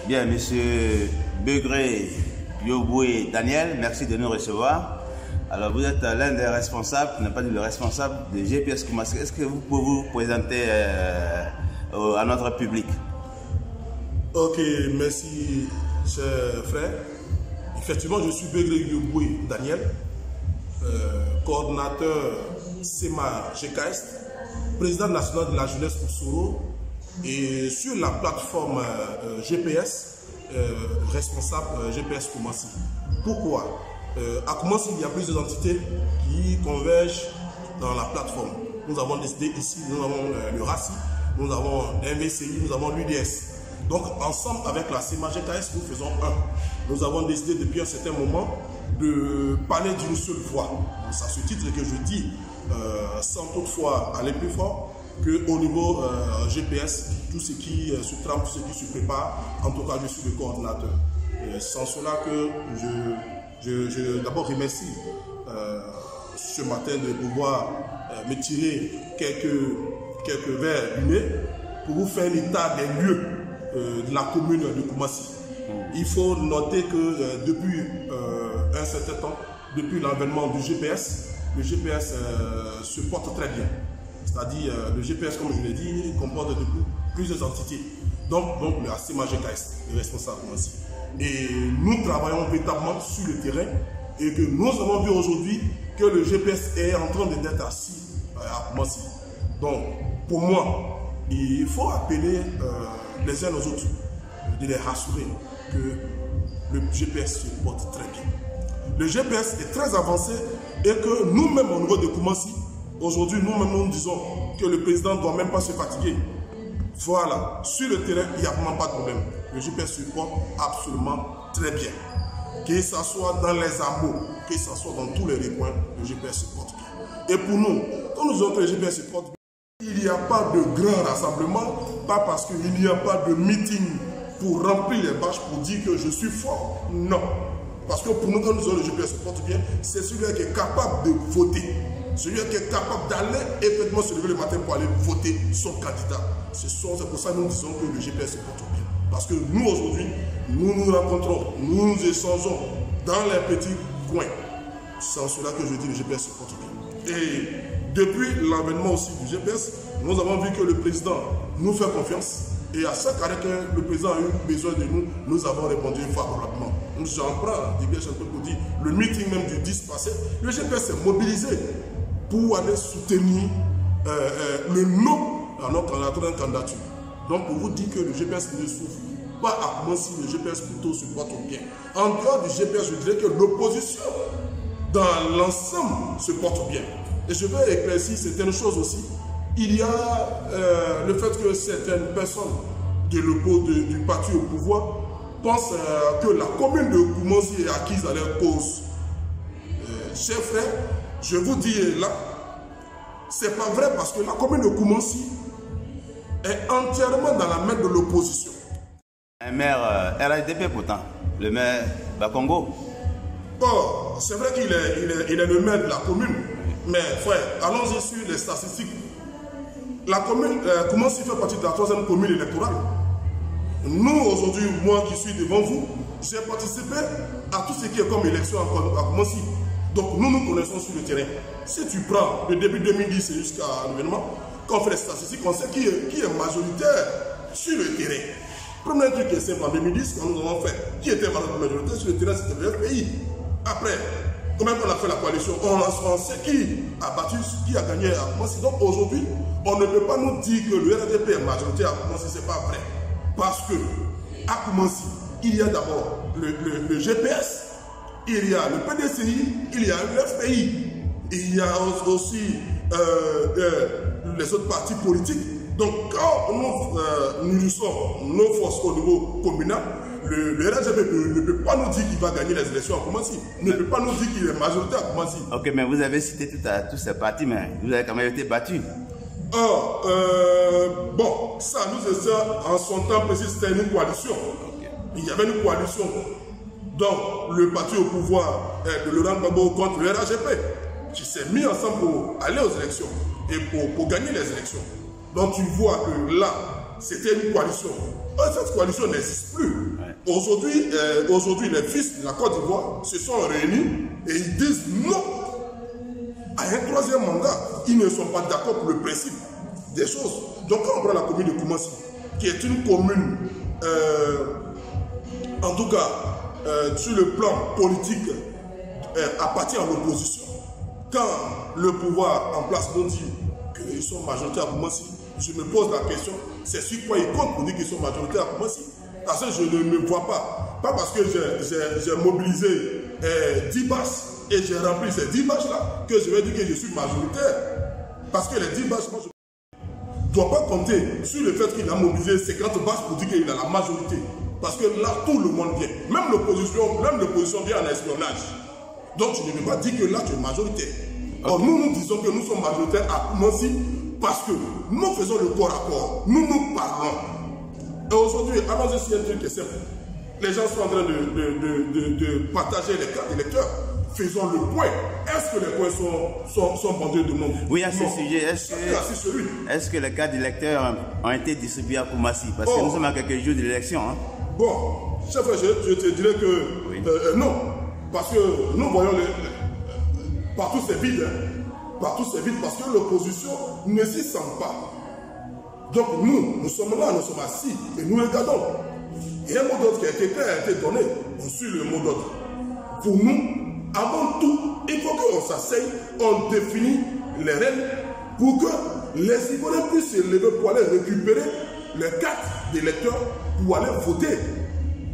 Bien, monsieur Begré Yoboué Daniel, merci de nous recevoir. Alors, vous êtes l'un des responsables, pour ne pas dire le responsable de GPS Koumassi. Est-ce que vous pouvez vous présenter à notre public? Ok, merci, cher frère. Effectivement, je suis Begré Yoboué Daniel, coordonnateur SEMA GKS, président national de la jeunesse pour Soro, et sur la plateforme GPS, responsable GPS Koumassi. Pourquoi? À Koumassi, il y a plusieurs entités qui convergent dans la plateforme. Nous avons décidé ici, nous avons le RACI, nous avons l'MVCI, nous avons l'UDS. Donc ensemble avec la SEMA GKS, nous faisons un. Nous avons décidé depuis un certain moment de parler d'une seule voix. C'est à ce titre que je dis, sans toutefois aller plus fort, qu'au niveau GPS, tout ce qui se trame, tout ce qui se prépare, en tout cas je suis le coordinateur. Sans cela que je d'abord remercie ce matin de pouvoir me tirer quelques verres du nez pour vous faire l'état des lieux de la commune de Koumassi. Il faut noter que depuis un certain temps, depuis l'avènement du GPS, le GPS se porte très bien. C'est-à-dire, le GPS, comme je l'ai dit, comporte plusieurs entités. Donc le SEMA GKS, le responsable Koumassi. Et nous travaillons véritablement sur le terrain et que nous avons vu aujourd'hui que le GPS est en train d'être assis à Koumassi. Donc, pour moi, il faut appeler les uns aux autres, de les rassurer que le GPS se porte très bien. Le GPS est très avancé et que nous-mêmes, au niveau de Koumassi, aujourd'hui, nous-mêmes, nous disons que le président ne doit même pas se fatiguer. Voilà, sur le terrain, il n'y a vraiment pas de problème. Le GPS se porte absolument très bien. Que ce soit dans les hameaux, que ce soit dans tous les recoins, le GPS se porte bien. Et pour nous, quand nous disons que le GPS se porte bien, il n'y a pas de grand rassemblement, pas parce qu'il n'y a pas de meeting pour remplir les bâches pour dire que je suis fort. Non. Parce que pour nous, quand nous disons que le GPS se porte bien, c'est celui qui est capable de voter. Celui qui est capable d'aller effectivement se lever le matin pour aller voter son candidat. C'est pour ça que nous disons que le GPS se porte bien. Parce que nous, aujourd'hui, nous nous rencontrons, nous nous échangeons dans les petits coins. C'est en cela que je dis que le GPS se porte bien. Et depuis l'avènement aussi du GPS, nous avons vu que le président nous fait confiance. Et à chaque arrêt que le président a eu besoin de nous, nous avons répondu favorablement. J'en prends des biens pour dire, le meeting même du 10 passé, le GPS s'est mobilisé pour aller soutenir le non à notre candidature. Donc pour vous dire que le GPS ne souffre pas à Koumassi, le GPS plutôt se porte bien. En dehors du GPS, je dirais que l'opposition dans l'ensemble se porte bien. Et je vais éclaircir certaines choses aussi. Il y a le fait que certaines personnes du parti au pouvoir pensent que la commune de Koumassi est acquise à leur cause. Chers frères, je vous dis là, c'est pas vrai parce que la commune de Koumassi est entièrement dans la main de l'opposition. Un maire RHDP pourtant, le maire Bakongo. Bon, c'est vrai qu'il est le maire de la commune, mais frère, allons-y sur les statistiques. La commune, Koumassi fait partie de la 3e commune électorale. Nous, aujourd'hui, moi qui suis devant vous, j'ai participé à tout ce qui est comme élection à Koumassi. Donc nous nous connaissons sur le terrain. Si tu prends le début 2010 jusqu'à l'événement, quand on fait les statistiques, on sait qui est majoritaire sur le terrain. Premier truc qui est simple en 2010, quand nous avons fait, qui était majoritaire sur le terrain, c'était le FPI. Après, comment on a fait la coalition, on sait qui a battu, qui a gagné à Koumassi. Donc aujourd'hui, on ne peut pas nous dire que le RDP est majoritaire à Koumassi, ce n'est pas vrai. Parce que à Koumassi, il y a d'abord le GPS, il y a le PDCI, il y a le FPI, il y a aussi les autres partis politiques. Donc quand nous unissons nos forces au niveau communal, le RDP ne peut pas nous dire qu'il va gagner les élections à Koumassi, ne peut pas nous dire qu'il est majoritaire à Koumassi. Ok, mais vous avez cité tous ces partis, mais vous avez quand même été battus. Or, bon, ça nous est en son temps précis, c'était une coalition. Okay. Il y avait une coalition. Donc, le parti au pouvoir de Laurent Gbagbo contre le RHDP, qui s'est mis ensemble pour aller aux élections et pour gagner les élections. Donc, tu vois que là, c'était une coalition. Cette coalition n'existe plus. Aujourd'hui, les fils de la Côte d'Ivoire se sont réunis et ils disent non à un troisième mandat. Ils ne sont pas d'accord pour le principe des choses. Donc quand on prend la commune de Koumassi, qui est une commune, en tout cas, sur le plan politique, appartient à l'opposition. Quand le pouvoir en place nous dit qu'ils sont majoritaires à Koumassi, je me pose la question, c'est sur quoi ils comptent pour dire qu'ils sont majoritaires à Koumassi? Parce que je ne me vois pas. Pas parce que j'ai mobilisé 10 bâches et j'ai rempli ces 10 bâches-là que je vais dire que je suis majoritaire. Parce que les 10 bâches, moi, je ne dois pas compter sur le fait qu'il a mobilisé 50 bâches pour dire qu'il a la majorité. Parce que là, tout le monde vient. Même l'opposition vient en espionnage. Donc, tu ne peux pas dire que là, tu es majoritaire. Or, nous disons que nous sommes majoritaires à Koumassi parce que nous faisons le corps à corps. Nous parlons. Et aujourd'hui, allons-y sur un truc qui est simple. Les gens sont en train de partager les cartes d'électeurs. Faisons le point. Est-ce que les points sont bandés de monde? Oui, à ce sujet, est-ce que les cartes d'électeurs ont été distribuées à Koumassi? Parce que nous sommes à quelques jours de l'élection. Hein? Bon, chef, je te dirais que oui. Non. Parce que nous voyons partout c'est vide. Partout c'est vide parce que l'opposition ne s'y sent pas. Donc nous sommes là, nous sommes assis et nous regardons. Il y a un mot d'ordre qui a été donné. On suit le mot d'ordre. Pour nous, avant tout, il faut qu'on s'asseye, on définit les règles pour que les Ivoiriens puissent se lever pour aller récupérer les cartes d'électeurs pour aller voter.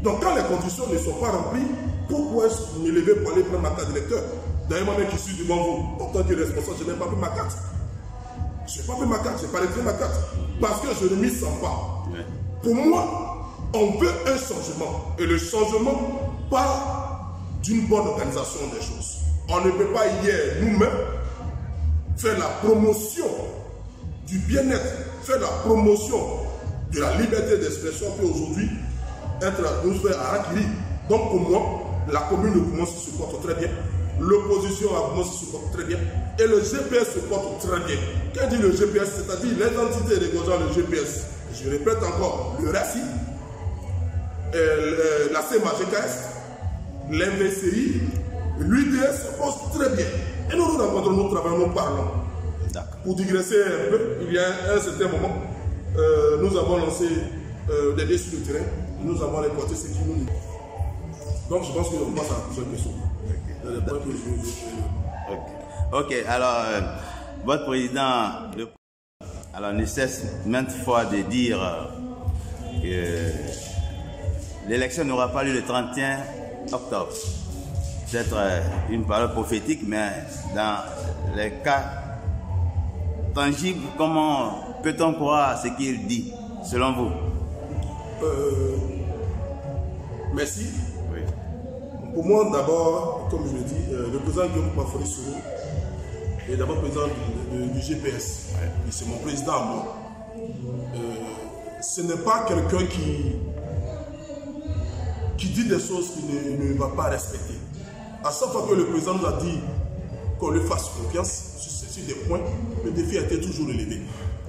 Donc quand les conditions ne sont pas remplies, pourquoi est-ce me lever pour aller prendre ma carte d'électeur? D'ailleurs, moi-même qui suis devant vous, en tant que responsable, je n'ai pas pris ma carte. Je n'ai pas pris ma carte, je n'ai pas écrit ma carte. Parce que je ne m'y sens pas. Ouais. Pour moi, on veut un changement. Et le changement part d'une bonne organisation des choses. On ne peut pas hier, nous-mêmes, faire la promotion du bien-être, faire la promotion de la liberté d'expression, puis aujourd'hui, nous faire harakiri. Donc pour moi, la commune de Koumassi se porte très bien. L'opposition à Koumassi se porte très bien. Et le GPS se porte très bien. Qu'est-ce dit le GPS? C'est-à-dire l'identité régionale du GPS. Je répète encore, le RACI, la CMA-GKS, l'MVCI, l'UDS se porte très bien. Et nous nous rencontrons, nous travaillons, nous parlons. Pour digresser un peu, il y a un certain moment, nous avons lancé des dés sur le terrain. Nous avons récolté ce qui nous dit. Donc je pense qu'on passe à plusieurs questions. Ok, alors votre président ne cesse maintes fois de dire que l'élection n'aura pas lieu le 31 octobre. Peut-être une parole prophétique, mais dans les cas tangibles, comment peut-on croire à ce qu'il dit, selon vous? Merci. Oui. Pour moi, d'abord, comme je le dis, le président Guillaume Bafoury Soro est d'abord président du GPS. Oui. C'est mon président à moi. Ce n'est pas quelqu'un qui dit des choses qu'il ne va pas respecter. À chaque fois que le président nous a dit qu'on lui fasse confiance sur des points, le défi a été toujours relevé.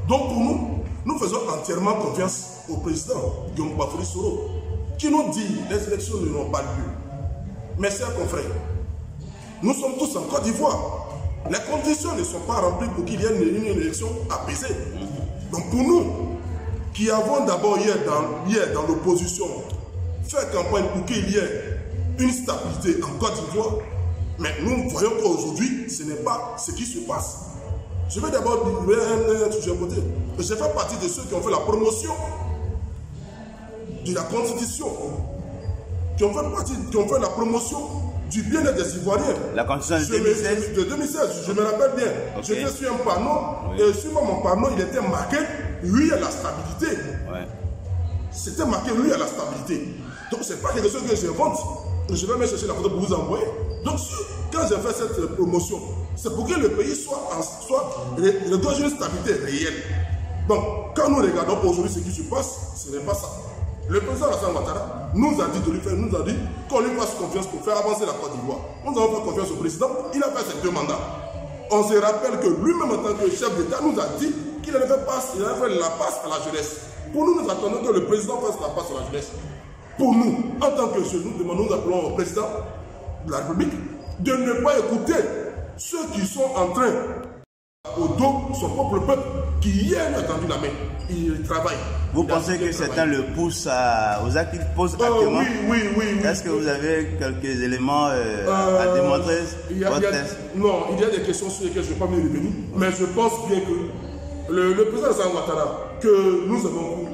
Donc pour nous, nous faisons entièrement confiance au président Guillaume Bafoury Soro, qui nous dit que les élections n'auront pas lieu. Mais chers confrères, nous sommes tous en Côte d'Ivoire. Les conditions ne sont pas remplies pour qu'il y ait une élection apaisée. Donc pour nous, qui avons d'abord hier dans l'opposition fait campagne pour qu'il y ait une stabilité en Côte d'Ivoire, mais nous voyons qu'aujourd'hui, ce n'est pas ce qui se passe. Je vais d'abord dire un sujet côté. Je fais partie de ceux qui ont fait la promotion de la Constitution, qui ont fait la promotion du bien-être des Ivoiriens. La Constitution de 2016, je me rappelle bien. Okay. J'étais sur un panneau, et sur mon panneau, il était marqué « Oui à la stabilité ouais. ». C'était marqué « Oui à la stabilité ». Donc, ce n'est pas quelque chose que j'invente. Je vais même chercher la photo pour vous envoyer. Donc, quand j'ai fait cette promotion, c'est pour que le pays soit dans une stabilité réelle. Donc, quand nous regardons aujourd'hui ce qui se passe, ce n'est pas ça. Le président Alassane Ouattara nous a dit qu'on lui fasse confiance pour faire avancer la Côte d'Ivoire. Nous avons fait confiance au président, il a fait ses 2 mandats. On se rappelle que lui-même en tant que chef d'État nous a dit qu'il allait faire la passe à la jeunesse. Pour nous, nous attendons que le président fasse la passe à la jeunesse. Pour nous, en tant que jeunes, nous appelons au président de la République de ne pas écouter ceux qui sont en train, au dos de son propre peuple, qui hier a tendu la main. Il travaille. Vous pensez que certains le poussent aux actes qu'ils posent actuellement? Oui. Est-ce que vous avez quelques éléments à démontrer? Non, il y a des questions sur lesquelles je ne vais pas me revenir, mais je pense bien que le président Alassane Ouattara, que nous avons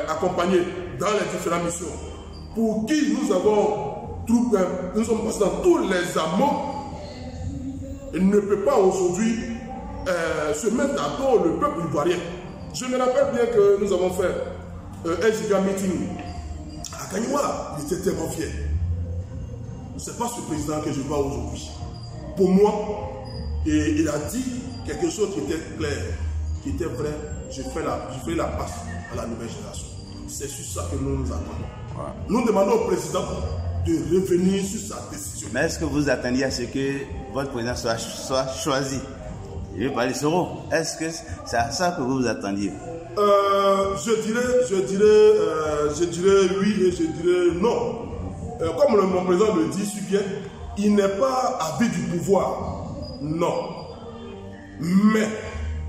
accompagné dans les différentes missions, pour qui nous sommes passés dans tous les amants, il ne peut pas aujourd'hui se mettre à dos le peuple ivoirien. Je me rappelle bien que nous avons fait un giga meeting à Kagnoua. Il était tellement fier. Ce n'est pas ce président que je vois aujourd'hui. Pour moi, il a dit quelque chose qui était clair, qui était vrai. Je fais la passe à la nouvelle génération. C'est sur ça que nous attendons. Ouais. Nous demandons au président de revenir sur sa décision. Mais est-ce que vous attendiez à ce que votre président soit choisi? Je vais parler Soro. Est-ce que c'est à ça que vous vous attendiez? Je dirais oui et je dirais non. Comme mon président le dit si bien, il n'est pas habit du pouvoir. Non. Mais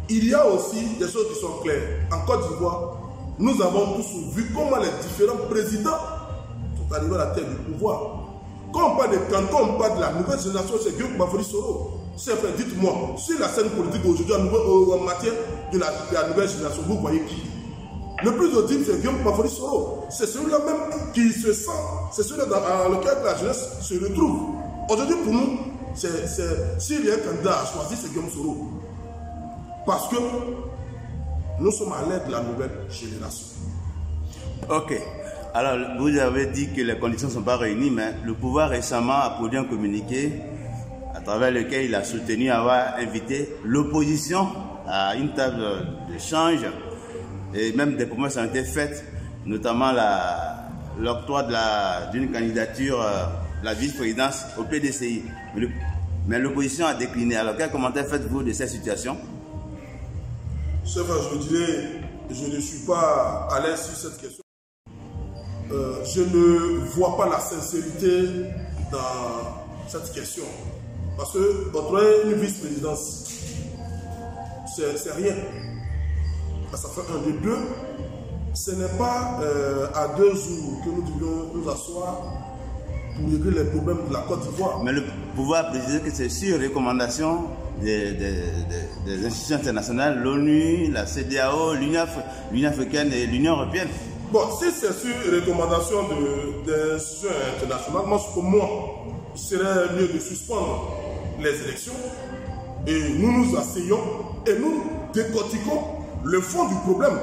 il y a aussi des choses qui sont claires. En Côte d'Ivoire, nous avons tous vu comment les différents présidents sont arrivés à la tête du pouvoir. Quand on parle de canton, on parle de la nouvelle génération, c'est Guillaume Bafori Soro. Dites-moi, sur la scène politique aujourd'hui en matière de la nouvelle génération, vous voyez qui? Le plus audible, c'est Guillaume Bafori Soro. C'est celui-là même qui se sent, c'est celui-là dans lequel la jeunesse se retrouve. Aujourd'hui, pour nous, s'il y a un candidat à choisir, c'est Guillaume Soro. Parce que nous sommes à l'aide de la nouvelle génération. Ok. Alors, vous avez dit que les conditions ne sont pas réunies, mais le pouvoir récemment a produit un communiqué à travers lequel il a soutenu avoir invité l'opposition à une table d'échange et même des promesses ont été faites, notamment l'octroi d'une candidature, la vice-présidence au PDCI. Mais l'opposition a décliné. Alors, quel commentaire faites-vous de cette situation? Je ne suis pas à l'aise sur cette question. Je ne vois pas la sincérité dans cette question. Parce que octroyer une vice-présidence, c'est rien. Ça fait un de deux. Ce n'est pas à 2 jours que nous devions nous asseoir pour régler les problèmes de la Côte d'Ivoire. Mais le pouvoir préciser que c'est sur recommandation des institutions internationales, l'ONU, la CEDEAO, l'Union africaine et l'Union européenne. Bon, si c'est sur recommandation des institutions internationales, pour moi, il serait mieux de suspendre les élections et nous nous asseyons et nous décortiquons le fond du problème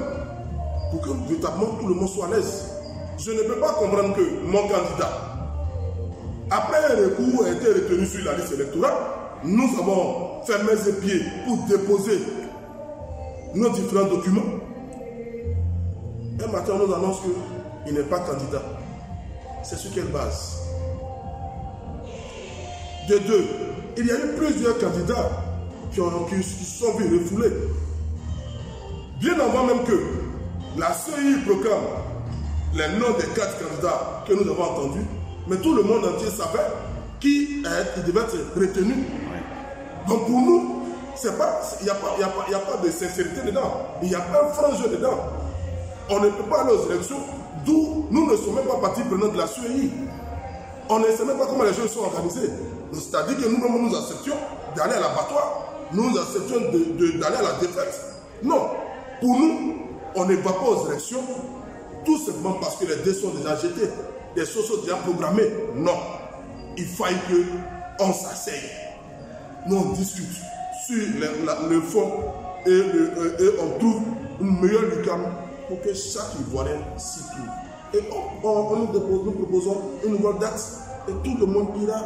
pour que véritablement tout le monde soit à l'aise. Je ne peux pas comprendre que mon candidat, après un recours a été retenu sur la liste électorale, nous avons fait main et pieds pour déposer nos différents documents. Un matin, on nous annonce qu'il n'est pas candidat. C'est sur quelle base? De deux, il y a eu plusieurs candidats qui se sont vus refoulés. Bien avant même que la CEI proclame les noms des 4 candidats que nous avons entendus, mais tout le monde entier savait qui devait être retenu. Donc pour nous, il n'y a pas de sincérité dedans. Il n'y a pas un franc jeu dedans. On ne peut pas aller aux élections d'où nous ne sommes même pas partie prenante de la CEI. On ne sait même pas comment les choses sont organisées. C'est-à-dire que nous-mêmes nous acceptions d'aller à l'abattoir. Nous acceptions d'aller à la défaite. Non. Pour nous, on ne va pas aux élections tout simplement parce que les dés sont déjà jetés. Les choses sont déjà programmées. Non. Il faille qu'on s'asseye. Nous on discute sur le fond et on trouve une meilleure lucame pour que chaque Ivoirien s'y trouve. Et nous proposons une nouvelle date et tout le monde ira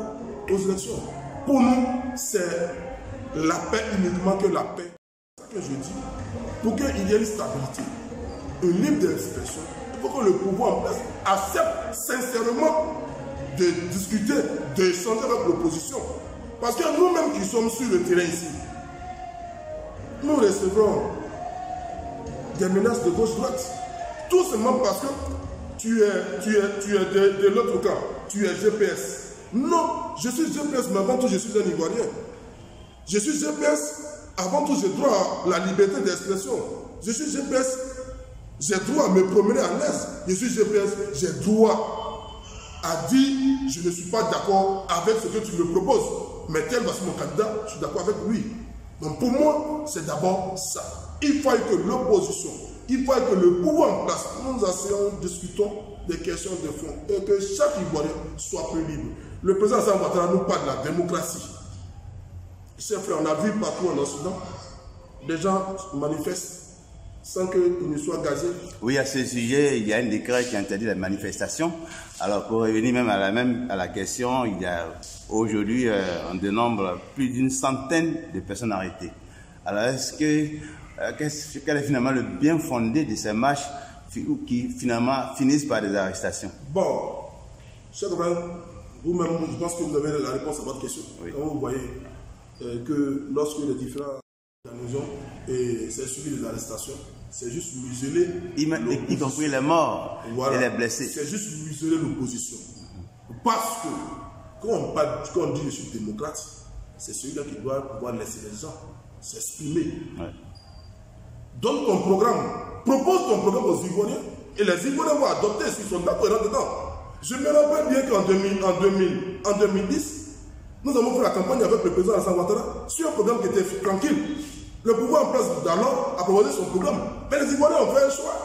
aux élections. Pour nous, c'est la paix uniquement que la paix. C'est ce que je dis. Pour qu'il y ait une stabilité, une libre d'expression, il faut que le pouvoir en place accepte sincèrement de discuter, d'échanger avec l'opposition. Parce que nous-mêmes qui sommes sur le terrain ici, nous recevons des menaces de gauche-droite. tout simplement parce que tu es de l'autre camp, tu es GPS. Non, je suis GPS, mais avant tout, je suis un Ivoirien. Je suis GPS, avant tout, j'ai droit à la liberté d'expression. Je suis GPS, j'ai droit à me promener à l'aise. Je suis GPS, j'ai droit à dire je ne suis pas d'accord avec ce que tu me proposes. Mais tel va ser mon candidat, je suis d'accord avec lui. Donc pour moi, c'est d'abord ça. Il faut que l'opposition, il faut que le pouvoir en place, nous asseyons, discutons des questions de fond et que chaque Ivoirien soit plus libre. Le président Alassane Ouattara nous parle de la démocratie. Chers frères, on a vu partout en Occident, des gens manifestent sans qu'ils ne soient gazés. Oui, à ce sujet, il y a un décret qui interdit la manifestation. Alors, pour revenir même à la question, il y a aujourd'hui, on dénombre plus d'une centaine de personnes arrêtées. Alors, quel est finalement le bien fondé de ces marches qui finalement finissent par des arrestations? Bon, cher frère, vous-même, je pense que vous avez la réponse à votre question. Oui. Quand vous voyez que lorsque les différents organisations et c'est suivi des arrestations, c'est juste museler, y compris les morts, voilà, et les blessés. C'est juste museler l'opposition. Parce que quand on dit je suis démocrate, c'est celui-là qui doit pouvoir laisser les gens s'exprimer. Ouais. Donne ton programme, propose ton programme aux Ivoiriens et les Ivoiriens vont adopter s'ils sont d'accord dedans. Je me rappelle bien qu'en 2010, nous avons fait la campagne avec le président Alassane Ouattara sur un programme qui était tranquille. Le pouvoir en place d'alors a proposé son programme. Mais les Ivoiriens ont fait un choix.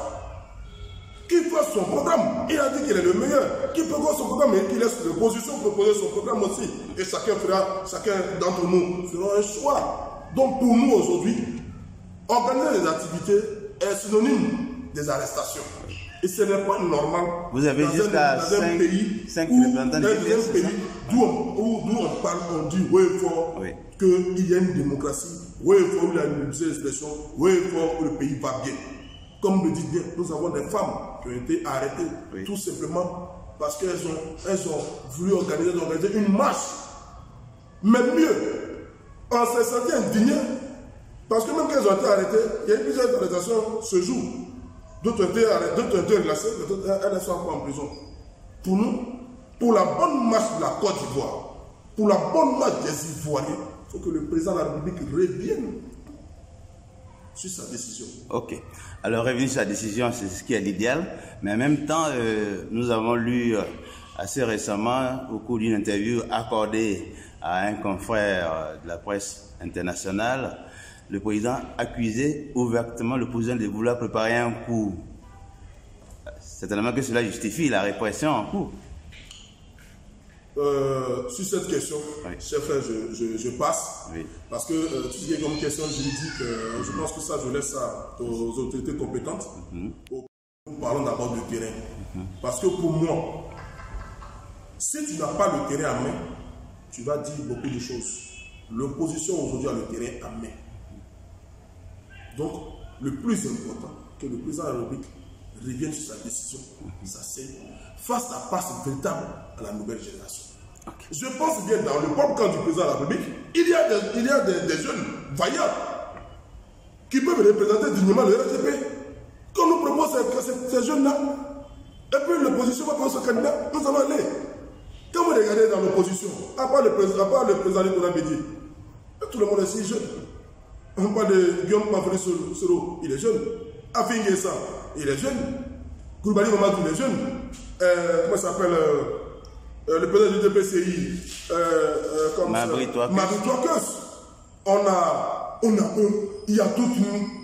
Qu'il fasse son programme. Il a dit qu'il est le meilleur. Qu'il propose son programme et qu'il laisse l'opposition proposer son programme aussi. Et chacun d'entre nous fera un choix. Donc pour nous aujourd'hui, organiser des activités est synonyme des arrestations. Et ce n'est pas normal. Vous avez jusqu'à 5 représentants de pays d'où on parle, on dit oui, il faut qu'il y ait une démocratie, oui, il faut qu'il y ait une liberté d'expression, oui, il faut que le pays va bien. Comme le dit bien, nous avons des femmes qui ont été arrêtées, tout simplement parce qu'elles ont voulu organiser une marche. Mais mieux, on s'est senti indigné parce que même qu'elles ont été arrêtées, il y a eu plusieurs arrestations ce jour. D'autres ont été glacés, d'autres elles sont encore en prison. Pour nous, pour la bonne marche de la Côte d'Ivoire, pour la bonne marche des Ivoiriens, il faut que le président de la République revienne sur sa décision. Ok. Alors, revenir sur sa décision, c'est ce qui est l'idéal. Mais en même temps, nous avons lu assez récemment, au cours d'une interview accordée à un confrère de la presse internationale, le président accusait ouvertement l'opposition de vouloir préparer un coup. Certainement que cela justifie la répression en cours. Sur cette question, chef frère, je passe. Oui. Parce que tout ce qui est comme question juridique, je pense que ça, je laisse ça aux autorités compétentes. Nous parlons d'abord du terrain. Parce que pour moi, si tu n'as pas le terrain en main, tu vas dire beaucoup de choses. L'opposition aujourd'hui a le terrain en main. Donc, le plus important, que le président de la République revienne sur sa décision, face à véritable à la nouvelle génération. Okay. Je pense bien dans le propre camp du président de la République, il y a des jeunes vaillants qui peuvent représenter dignement le RGP. Quand nous proposons ces jeunes-là, et puis l'opposition va prendre ce candidat, nous allons aller. Quand vous regardez dans l'opposition, à part le président Nicolas Bédier, tout le monde est si jeune. On parle de Guillaume Mafri Soro, il est jeune. Afin Guessa, il est jeune. Koulibaly Mamadou, il est jeune. Comment ça s'appelle le président du DPCI, Mabri-Touakes. Il y a toute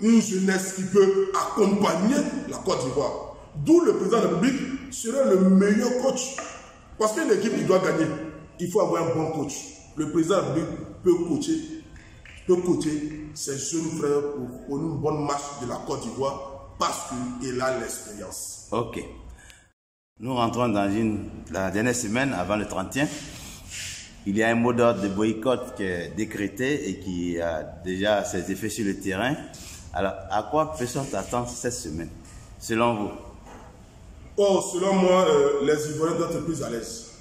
une jeunesse qui peut accompagner la Côte d'Ivoire. D'où le président de la République serait le meilleur coach. Parce qu'une équipe qui doit gagner, il faut avoir un bon coach. Le président de la République peut coacher ses jeunes frères pour une bonne marche de la Côte d'Ivoire parce qu'il a l'expérience. Ok. Nous rentrons dans la dernière semaine avant le 31. Il y a un mot d'ordre de boycott qui est décrété et qui a déjà ses effets sur le terrain. Alors, à quoi peut-on attendre cette semaine, selon vous? Selon moi, les Ivoiriens doivent être plus à l'aise.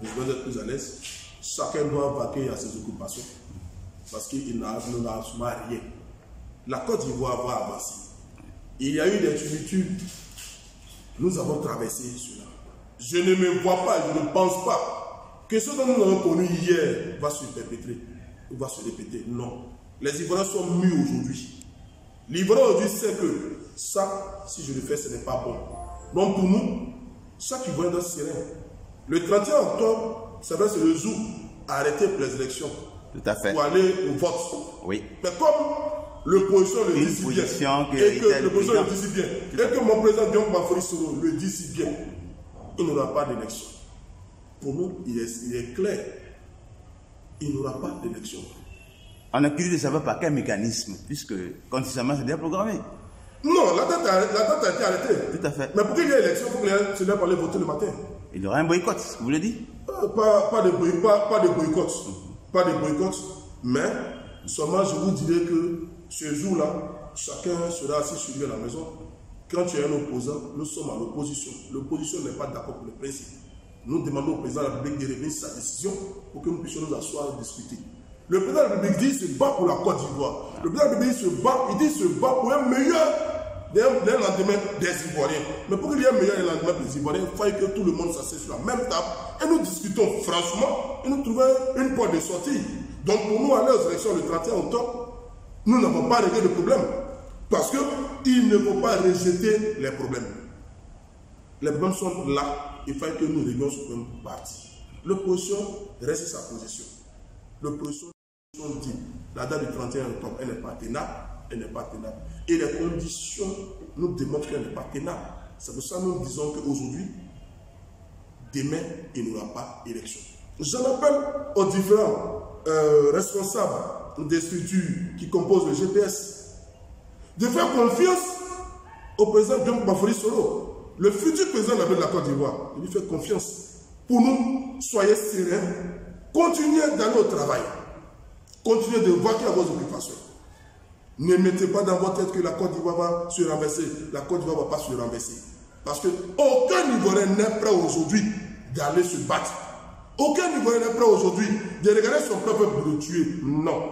Les Ivoiriens doivent être plus à l'aise. Chacun doit vaquer à ses occupations. Parce qu'il n'a absolument rien. La Côte d'Ivoire va avancer. Il y a eu des tumultudes. Nous avons traversé cela. Je ne me vois pas, je ne pense pas que ce dont nous avons connu hier va se perpétrer, ou va se répéter. Non. Les Ivoiriens sont mûrs aujourd'hui. L'Ivoirien aujourd'hui sait que ça, si je le fais, ce n'est pas bon. Donc pour nous, chaque Ivoirien doit se serein. Le 31 octobre, c'est vrai, c'est le jour à arrêter pour les élections. Tout à fait. Pour aller au vote. Oui. Mais comme l'opposition le dit si bien, et que l'opposition le dit si bien, et que mon président Dion Bafori Soro le dit si bien, il n'y aura pas d'élection. Pour nous, il est clair. Il n'y aura pas d'élection. On a cru de savoir par quel mécanisme, puisque continuellement c'est déjà programmé. Non, la date a été arrêtée. Tout à fait. Mais pour qu'il y ait élection, il faut que les citoyens aller voter le matin. Il y aura un boycott, vous voulez dire? Pas de boycott. Pas de boycott. Mais seulement je vous dirai que ce jour-là, chacun sera assis sur lui à la maison. Quand tu es un opposant, nous sommes à l'opposition. L'opposition n'est pas d'accord pour le principe. Nous demandons au président de la République de revenir sa décision pour que nous puissions nous asseoir et discuter. Le président de la République dit qu'il se bat pour la Côte d'Ivoire. Le président de la République se bat pour un meilleur lendemain des Ivoiriens. Mais pour qu'il y ait un meilleur lendemain des Ivoiriens, il faut que tout le monde s'assied sur la même table et nous discutons franchement et nous trouvons une porte de sortie. Donc pour nous, aller aux élections le 31 octobre, nous n'avons pas réglé le problème. Parce qu'il ne faut pas rejeter les problèmes. Les problèmes sont là. Il faut que nous réglions sur une partie. L'opposition reste sa position. L'opposition dit la date du 31 octobre, elle n'est pas tenable. Elle n'est pas tenable. Et les conditions nous démontrent qu'elle n'est pas tenable. C'est pour ça que nous disons qu'aujourd'hui, demain, il n'y aura pas d'élection. J'en appelle aux différents responsables des structures qui composent le GPS de faire confiance au président Dion Bafori Soro, le futur président de la Côte d'Ivoire. Il lui fait confiance. Pour nous, soyez sereins, continuez d'aller au travail, continuez de vaquer à vos occupations. Ne mettez pas dans votre tête que la Côte d'Ivoire va se renverser. La Côte d'Ivoire ne va pas se renverser. Parce qu'aucun Ivoirien n'est prêt aujourd'hui d'aller se battre. Aucun Ivoirien n'est prêt aujourd'hui de regarder son propre peuple le tuer. Non.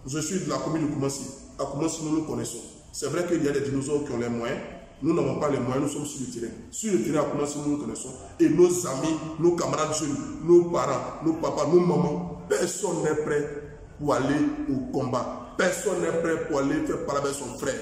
Je suis de la commune de Koumassi. À Koumassi, nous nous connaissons. C'est vrai qu'il y a des dinosaures qui ont les moyens. Nous n'avons pas les moyens, nous sommes sur le terrain. Sur le terrain, à Koumassi, nous nous connaissons. Et nos amis, nos camarades jeunes, nos parents, nos papas, nos mamans, personne n'est prêt pour aller au combat. Personne n'est prêt pour aller faire parler avec son frère.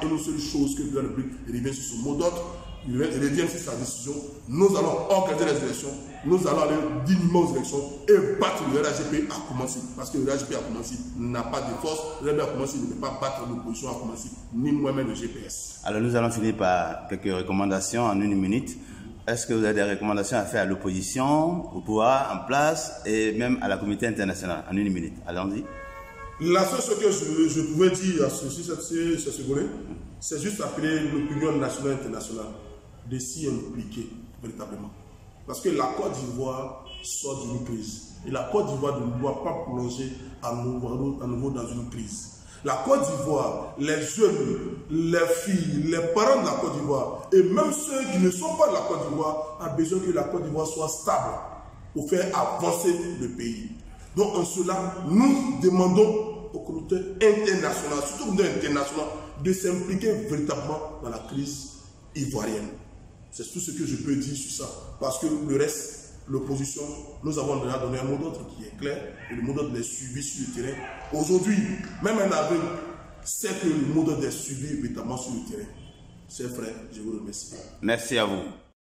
Et une seule chose que le président de la République revient sur son mot d'ordre, il revient sur sa décision. Nous allons organiser les élections, nous allons aller dignement aux élections et battre le RHGP à Koumassi. Parce que le RHGP à Koumassi n'a pas de force, le RHGP à Koumassi ne peut pas battre l'opposition à Koumassi, ni moi-même le GPS. Alors nous allons finir par quelques recommandations en une minute. Est-ce que vous avez des recommandations à faire à l'opposition, au pouvoir en place et même à la communauté internationale en une minute? Allons-y. La seule chose que je pouvais dire à ce volet, c'est juste appeler l'opinion nationale et internationale de s'y impliquer véritablement. Parce que la Côte d'Ivoire sort d'une crise. Et la Côte d'Ivoire ne doit pas plonger à nouveau dans une crise. La Côte d'Ivoire, les jeunes, les filles, les parents de la Côte d'Ivoire, et même ceux qui ne sont pas de la Côte d'Ivoire, ont besoin que la Côte d'Ivoire soit stable pour faire avancer le pays. Donc en cela, nous demandons aux communautés internationales, surtout aux communautés internationales, de s'impliquer véritablement dans la crise ivoirienne. C'est tout ce que je peux dire sur ça. Parce que le reste, l'opposition, nous avons déjà donné un mot d'ordre qui est clair, et le mot d'ordre est suivi sur le terrain. Aujourd'hui, même un aveugle sait que le mot d'ordre est suivi véritablement sur le terrain. Chers frères, je vous remercie. Merci à vous.